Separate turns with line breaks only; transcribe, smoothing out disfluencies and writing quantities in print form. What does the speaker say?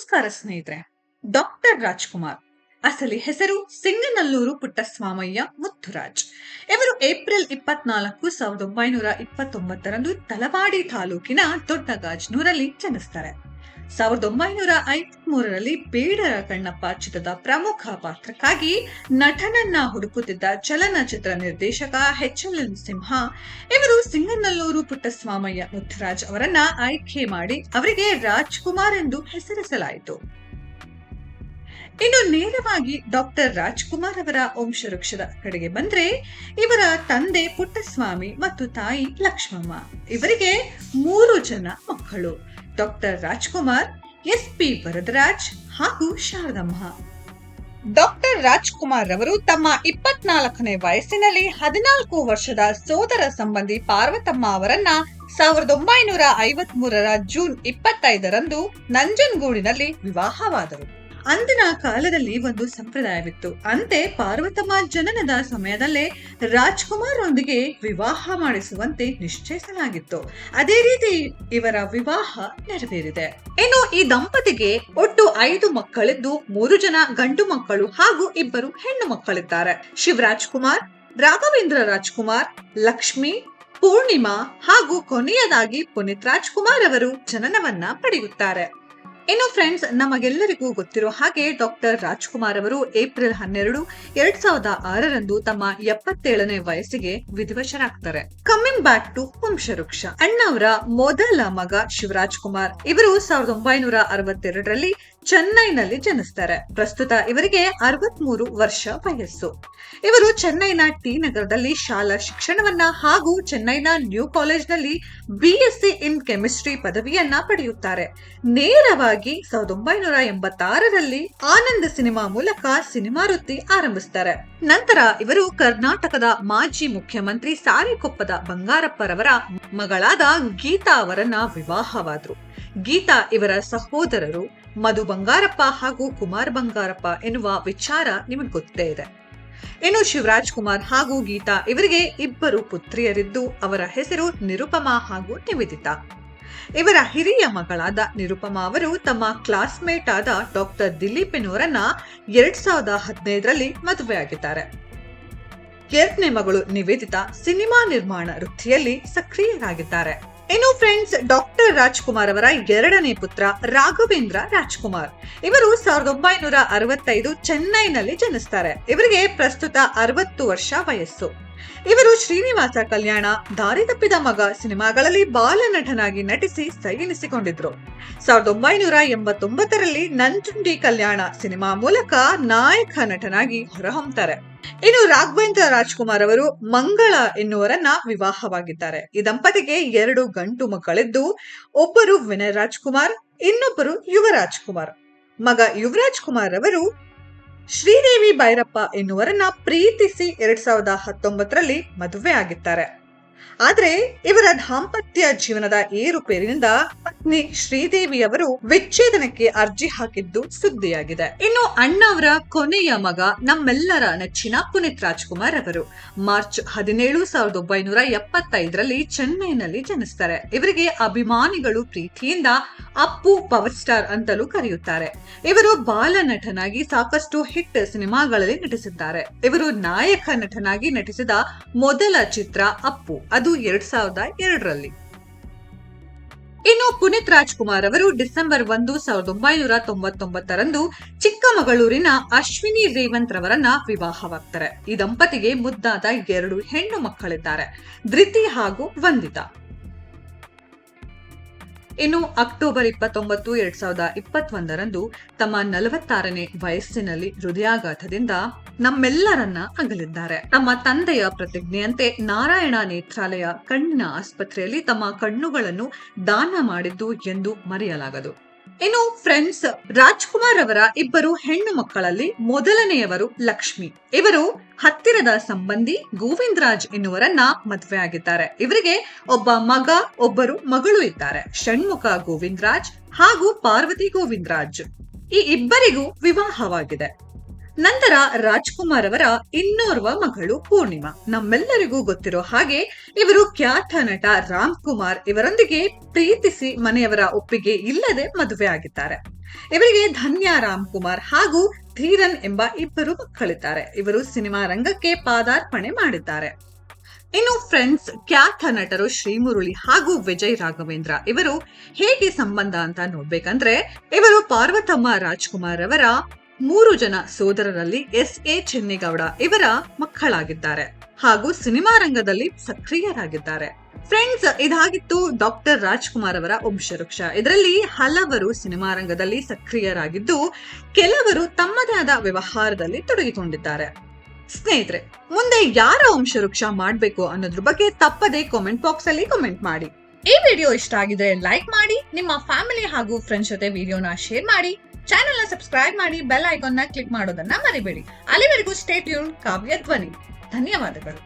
ನಮಸ್ಕಾರ ಸ್ನೇಹಿತರೆ. ಡಾಕ್ಟರ್ ರಾಜ್ಕುಮಾರ್ ಅಸಲಿ ಹೆಸರು ಸಿಂಗನಲ್ಲೂರು ಪುಟ್ಟಸ್ವಾಮಯ್ಯ ಮುತ್ತುರಾಜ್. ಇವರು ಏಪ್ರಿಲ್ 24, 1929ರಂದು ತಲವಾಡಿ ತಾಲೂಕಿನ ದೊಡ್ಡಗಾಜನೂರಲ್ಲಿ ಜನಿಸ್ತಾರೆ. 1953ರಲ್ಲಿ ಬೇಡರ ಕಣ್ಣಪ್ಪ ಚಿತ್ರದ ಪ್ರಮುಖ ಪಾತ್ರಕ್ಕಾಗಿ ನಟನನ್ನ ಹುಡುಕುತ್ತಿದ್ದ ಚಲನಚಿತ್ರ ನಿರ್ದೇಶಕ ಎಚ್.ಎಲ್.ಎನ್. ಸಿಂಹ ಇವರು ಸಿಂಗನಲ್ಲೂರು ಪುಟ್ಟಸ್ವಾಮಯ್ಯ ಮುತ್ತುರಾಜ್ ಅವರನ್ನ ಆಯ್ಕೆ ಮಾಡಿ ಅವರಿಗೆ ರಾಜ್ಕುಮಾರ್ ಎಂದು ಹೆಸರಿಸಲಾಯಿತು. ಇನ್ನು ನೇರವಾಗಿ ಡಾಕ್ಟರ್ ರಾಜ್ಕುಮಾರ್ ಅವರ ವಂಶವೃಕ್ಷದ ಕಡೆಗೆ ಬಂದ್ರೆ, ಇವರ ತಂದೆ ಪುಟ್ಟಸ್ವಾಮಿ ಮತ್ತು ತಾಯಿ ಲಕ್ಷ್ಮಮ್ಮ. ಇವರಿಗೆ 3 ಜನ ಮಕ್ಕಳು: ಡಾಕ್ಟರ್ ರಾಜ್ಕುಮಾರ್, ಎಸ್.ಪಿ. ವರದರಾಜ್ ಹಾಗೂ ಶಾರದಮ್ಮ. ಡಾಕ್ಟರ್ ರಾಜ್ಕುಮಾರ್ ಅವರು ತಮ್ಮ 24ನೇ ವಯಸ್ಸಿನಲ್ಲಿ 14 ವರ್ಷದ ಸೋದರ ಸಂಬಂಧಿ ಪಾರ್ವತಮ್ಮ ಅವರನ್ನ 1953ರ ಜೂನ್ 25ರಂದು ನಂಜನಗೂಡಿನಲ್ಲಿ ವಿವಾಹವಾದರು. ಅಂದಿನ ಕಾಲದಲ್ಲಿ ಒಂದು ಸಂಪ್ರದಾಯವಿತ್ತು. ಅಂತೆ ಪಾರ್ವತಮ್ಮ ಜನನದ ಸಮಯದಲ್ಲೇ ರಾಜ್ಕುಮಾರ್ ಒಂದಿಗೆ ವಿವಾಹ ಮಾಡಿಸುವಂತೆ ನಿಶ್ಚಯಿಸಲಾಗಿತ್ತು. ಅದೇ ರೀತಿ ಇವರ ವಿವಾಹ ನೆರವೇರಿದೆ. ಇನ್ನು ಈ ದಂಪತಿಗೆ ಒಟ್ಟು 5 ಮಕ್ಕಳಿದ್ದು 3 ಜನ ಗಂಡು ಮಕ್ಕಳು ಹಾಗೂ 2 ಹೆಣ್ಣು ಮಕ್ಕಳಿದ್ದಾರೆ. ಶಿವರಾಜ್ ಕುಮಾರ್, ರಾಘವೇಂದ್ರ ರಾಜ್ಕುಮಾರ್, ಲಕ್ಷ್ಮಿ, ಪೂರ್ಣಿಮಾ ಹಾಗೂ ಕೊನೆಯದಾಗಿ ಪುನೀತ್ ರಾಜ್ಕುಮಾರ್ ಅವರು ಜನನವನ್ನ ಪಡೆಯುತ್ತಾರೆ. ಇನ್ನು ಫ್ರೆಂಡ್ಸ್, ನಮಗೆಲ್ಲರಿಗೂ ಗೊತ್ತಿರೋ ಹಾಗೆ ಡಾಕ್ಟರ್ ರಾಜ್ಕುಮಾರ್ ಅವರು ಏಪ್ರಿಲ್ 12, 2006ರಂದು ತಮ್ಮ 77ನೇ ವಯಸ್ಸಿಗೆ ವಿಧಿವಶರಾಗ್ತಾರೆ. Coming back to Vamshavruksha. ಅಣ್ಣವರ ಮೊದಲ ಮಗ ಶಿವರಾಜ್ ಕುಮಾರ್ ಇವರು 1962ರಲ್ಲಿ ಚೆನ್ನೈನಲ್ಲಿ ಜನಿಸ್ತಾರೆ. ಪ್ರಸ್ತುತ ಇವರಿಗೆ 63 ವರ್ಷ ವಯಸ್ಸು. ಇವರು ಚೆನ್ನೈನ ಟಿ ನಗರದಲ್ಲಿ ಶಾಲಾ ಶಿಕ್ಷಣವನ್ನ ಹಾಗೂ ಚೆನ್ನೈನ ನ್ಯೂ ಕಾಲೇಜ್ನಲ್ಲಿ ಬಿಎಸ್ಸಿ ಇನ್ ಕೆಮಿಸ್ಟ್ರಿ ಪದವಿಯನ್ನ ಪಡೆಯುತ್ತಾರೆ. ನೇರವಾಗಿ 1986ರಲ್ಲಿ ಆನಂದ್ ಸಿನಿಮಾ ಮೂಲಕ ಸಿನಿಮಾ ವೃತ್ತಿ ಆರಂಭಿಸುತ್ತಾರೆ. ನಂತರ ಇವರು ಕರ್ನಾಟಕದ ಮಾಜಿ ಮುಖ್ಯಮಂತ್ರಿ ಸಾರಿಕೊಪ್ಪದ ಬಂಗಾರಪ್ಪರವರ ಮಗಳಾದ ಗೀತಾ ಅವರನ್ನ ವಿವಾಹವಾದರು. ಗೀತಾ ಇವರ ಸಹೋದರರು ಮಧು ಬಂಗಾರಪ್ಪ ಹಾಗೂ ಕುಮಾರ್ ಬಂಗಾರಪ್ಪ ಎನ್ನುವ ವಿಚಾರ ನಿಮಗೆ ಗೊತ್ತೇ ಇದೆ. ಇನ್ನು ಶಿವರಾಜ್ ಕುಮಾರ್ ಹಾಗೂ ಗೀತಾ ಇವರಿಗೆ 2 ಪುತ್ರಿಯರಿದ್ದು ಅವರ ಹೆಸರು ನಿರುಪಮಾ ಹಾಗೂ ನಿವೇದಿತಾ. ಇವರ ಹಿರಿಯ ಮಗಳಾದ ನಿರುಪಮಾ ಅವರು ತಮ್ಮ ಕ್ಲಾಸ್ಮೇಟ್ ಆದ ಡಾಕ್ಟರ್ ದಿಲೀಪ್ ಎನ್ನುವರನ್ನ 2015ರಲ್ಲಿ ಮದುವೆಯಾಗಿದ್ದಾರೆ. 2ನೇ ಮಗಳು ನಿವೇದಿತಾ ಸಿನಿಮಾ ನಿರ್ಮಾಣ ವೃತ್ತಿಯಲ್ಲಿ ಸಕ್ರಿಯರಾಗಿದ್ದಾರೆ. ಇನ್ನು ಫ್ರೆಂಡ್ಸ್, ಡಾಕ್ಟರ್ ರಾಜ್ಕುಮಾರ್ ಅವರ 2ನೇ ಪುತ್ರ ರಾಘವೇಂದ್ರ ರಾಜ್ಕುಮಾರ್ ಇವರು 1965 ಚೆನ್ನೈನಲ್ಲಿ ಜನಿಸ್ತಾರೆ. ಇವರಿಗೆ ಪ್ರಸ್ತುತ 60 ವರ್ಷ ವಯಸ್ಸು. ಇವರು ಶ್ರೀನಿವಾಸ ಕಲ್ಯಾಣ, ದಾರಿ ತಪ್ಪಿದ ಮಗ ಸಿನಿಮಾಗಳಲ್ಲಿ ಬಾಲನಟನಾಗಿ ನಟಿಸಿ ಸೈನಿಸಿಕೊಂಡಿದ್ರು. 1989ರಲ್ಲಿ ನಂಜುಂಡಿ ಕಲ್ಯಾಣ ಸಿನಿಮಾ ಮೂಲಕ ನಾಯಕ ನಟನಾಗಿ ಹೊರಹೊಮ್ಮುತ್ತಾರೆ. ಇನ್ನು ರಾಘವೇಂದ್ರ ರಾಜ್ಕುಮಾರ್ ಅವರು ಮಂಗಳ ಎನ್ನುವರನ್ನ ವಿವಾಹವಾಗಿದ್ದಾರೆ. ಈ ದಂಪತಿಗೆ 2 ಗಂಡು ಮಕ್ಕಳಿದ್ದು, ಒಬ್ಬರು ವಿನಯ್ ರಾಜ್ಕುಮಾರ್, ಇನ್ನೊಬ್ಬರು ಯುವರಾಜ್ ಕುಮಾರ್. ಮಗ ಯುವರಾಜ್ ಕುಮಾರ್ ಅವರು ಶ್ರೀದೇವಿ ಭೈರಪ್ಪ ಎನ್ನುವರನ್ನ ಪ್ರೀತಿಸಿ 2019ರಲ್ಲಿ ಮದುವೆ ಆಗಿದ್ದಾರೆ. ಆದ್ರೆ ಇವರ ದಾಂಪತ್ಯ ಜೀವನದ ಏರುಪೇರಿನಿಂದ ಪತ್ನಿ ಶ್ರೀದೇವಿ ಅವರು ವಿಚ್ಛೇದನಕ್ಕೆ ಅರ್ಜಿ ಹಾಕಿದ್ದು ಸುದ್ದಿಯಾಗಿದೆ. ಇನ್ನು ಅಣ್ಣವರ ಕೊನೆಯ ಮಗ ನಮ್ಮೆಲ್ಲರ ನೆಚ್ಚಿನ ಪುನೀತ್ ರಾಜ್ಕುಮಾರ್ ಅವರು ಮಾರ್ಚ್ 17, 1975ರಲ್ಲಿ ಚೆನ್ನೈನಲ್ಲಿ ಜನಿಸ್ತಾರೆ. ಇವರಿಗೆ ಅಭಿಮಾನಿಗಳು ಪ್ರೀತಿಯಿಂದ ಅಪ್ಪು ಪವರ್ ಸ್ಟಾರ್ ಅಂತಲೂ ಕರೆಯುತ್ತಾರೆ. ಇವರು ಬಾಲನಟನಾಗಿ ಸಾಕಷ್ಟು ಹಿಟ್ ಸಿನಿಮಾಗಳಲ್ಲಿ ನಟಿಸಿದ್ದಾರೆ. ಇವರು ನಾಯಕ ನಟನಾಗಿ ನಟಿಸಿದ ಮೊದಲ ಚಿತ್ರ ಅಪ್ಪು, ಅದು 2002ರಲ್ಲಿ. ಇನ್ನು ಪುನೀತ್ ರಾಜ್ಕುಮಾರ್ ಅವರು ಡಿಸೆಂಬರ್ 1, 1999ರಂದು ಚಿಕ್ಕಮಗಳೂರಿನ ಅಶ್ವಿನಿ ರೇವಂತ್ ರವರನ್ನ ವಿವಾಹವಾಗ್ತಾರೆ. ಈ ದಂಪತಿಗೆ ಮುದ್ದಾದ 2 ಹೆಣ್ಣು ಮಕ್ಕಳಿದ್ದಾರೆ, ಧೃತಿ ಹಾಗೂ ವಂದಿತಾ. ಇನ್ನು ಅಕ್ಟೋಬರ್ 29, 2021ರಂದು ತಮ್ಮ 46ನೇ ವಯಸ್ಸಿನಲ್ಲಿ ಹೃದಯಾಘಾತದಿಂದ ನಮ್ಮೆಲ್ಲರನ್ನ ಅಗಲಿದ್ದಾರೆ. ತಮ್ಮ ತಂದೆಯ ಪ್ರತಿಜ್ಞೆಯಂತೆ ನಾರಾಯಣ ನೇತ್ರಾಲಯ ಕಣ್ಣಿನ ಆಸ್ಪತ್ರೆಯಲ್ಲಿ ತಮ್ಮ ಕಣ್ಣುಗಳನ್ನು ದಾನ ಮಾಡಿದ್ದು ಎಂದು ಮರೆಯಲಾಗದು. ಇನ್ನು ಫ್ರೆಂಡ್ಸ್, ರಾಜ್ಕುಮಾರ್ ಅವರ 2 ಹೆಣ್ಣು ಮಕ್ಕಳಲ್ಲಿ ಮೊದಲನೆಯವರು ಲಕ್ಷ್ಮಿ. ಇವರು ಹತ್ತಿರದ ಸಂಬಂಧಿ ಗೋವಿಂದರಾಜ್ ಎನ್ನುವರನ್ನ ಮದುವೆಯಾಗಿದ್ದಾರೆ. ಇವರಿಗೆ ಒಬ್ಬ ಮಗ, ಒಬ್ಬರು ಮಗಳು ಇದ್ದಾರೆ, ಷಣ್ಮುಖ ಗೋವಿಂದರಾಜ್ ಹಾಗೂ ಪಾರ್ವತಿ ಗೋವಿಂದರಾಜ್. ಈ ಇಬ್ಬರಿಗೂ ವಿವಾಹವಾಗಿದೆ. ನಂತರ ರಾಜ್ಕುಮಾರ್ ಅವರ ಇನ್ನೋರ್ವ ಮಗಳು ಪೂರ್ಣಿಮಾ. ನಮ್ಮೆಲ್ಲರಿಗೂ ಗೊತ್ತಿರೋ ಹಾಗೆ ಇವರು ಖ್ಯಾತ ನಟ ರಾಮ್ ಕುಮಾರ್ ಇವರೊಂದಿಗೆ ಪ್ರೀತಿಸಿ ಮನೆಯವರ ಒಪ್ಪಿಗೆ ಇಲ್ಲದೆ ಮದುವೆ ಆಗಿದ್ದಾರೆ. ಇವರಿಗೆ ಧನ್ಯ ರಾಮ್ ಕುಮಾರ್ ಹಾಗೂ ಧೀರನ್ ಎಂಬ ಇಬ್ಬರು ಮಕ್ಕಳಿದ್ದಾರೆ. ಇವರು ಸಿನಿಮಾ ರಂಗಕ್ಕೆ ಪಾದಾರ್ಪಣೆ ಮಾಡಿದ್ದಾರೆ. ಇನ್ನು ಫ್ರೆಂಡ್ಸ್, ಖ್ಯಾತ ನಟರು ಶ್ರೀಮುರಳಿ ಹಾಗೂ ವಿಜಯ್ ರಾಘವೇಂದ್ರ ಇವರು ಹೇಗೆ ಸಂಬಂಧ ಅಂತ ನೋಡ್ಬೇಕಂದ್ರೆ, ಇವರು ಪಾರ್ವತಮ್ಮ ರಾಜ್ಕುಮಾರ್ ಅವರ 3 ಜನ ಸೋದರರಲ್ಲಿ ಎಸ್.ಎ. ಚೆನ್ನಿಗೌಡ ಇವರ ಮಕ್ಕಳಾಗಿದ್ದಾರೆ ಹಾಗೂ ಸಿನಿಮಾ ರಂಗದಲ್ಲಿ ಸಕ್ರಿಯರಾಗಿದ್ದಾರೆ. ಫ್ರೆಂಡ್ಸ್, ಇದಾಗಿತ್ತು ಡಾಕ್ಟರ್ ರಾಜ್ಕುಮಾರ್ ಅವರ ವಂಶವೃಕ್ಷ. ಇದರಲ್ಲಿ ಹಲವರು ಸಿನಿಮಾ ರಂಗದಲ್ಲಿ ಸಕ್ರಿಯರಾಗಿದ್ದು, ಕೆಲವರು ತಮ್ಮದೇ ಆದ ವ್ಯವಹಾರದಲ್ಲಿ ತೊಡಗಿಕೊಂಡಿದ್ದಾರೆ. ಸ್ನೇಹಿತರೆ, ಮುಂದೆ ಯಾರ ವಂಶವೃಕ್ಷ ಮಾಡ್ಬೇಕು ಅನ್ನೋದ್ರ ಬಗ್ಗೆ ತಪ್ಪದೆ ಕಾಮೆಂಟ್ ಬಾಕ್ಸ್ ಅಲ್ಲಿ ಕಾಮೆಂಟ್ ಮಾಡಿ. ಈ ವಿಡಿಯೋ ಇಷ್ಟ ಆಗಿದ್ರೆ ಲೈಕ್ ಮಾಡಿ, ನಿಮ್ಮ ಫ್ಯಾಮಿಲಿ ಹಾಗೂ ಫ್ರೆಂಡ್ಸ್ ಜೊತೆ ವಿಡಿಯೋನ ಶೇರ್ ಮಾಡಿ, ಚಾನೆಲ್ ನ ಸಬ್ಸ್ಕ್ರೈಬ್ ಮಾಡಿ, ಬೆಲ್ ಐಕಾನ್ ನ ಕ್ಲಿಕ್ ಮಾಡೋದನ್ನ ಮರಿಬೇಡಿ. ಅಲ್ಲಿವರೆಗೂ ಸ್ಟೇ ಟ್ಯೂನ್ ಕಾವ್ಯ ಧ್ವನಿ. ಧನ್ಯವಾದಗಳು.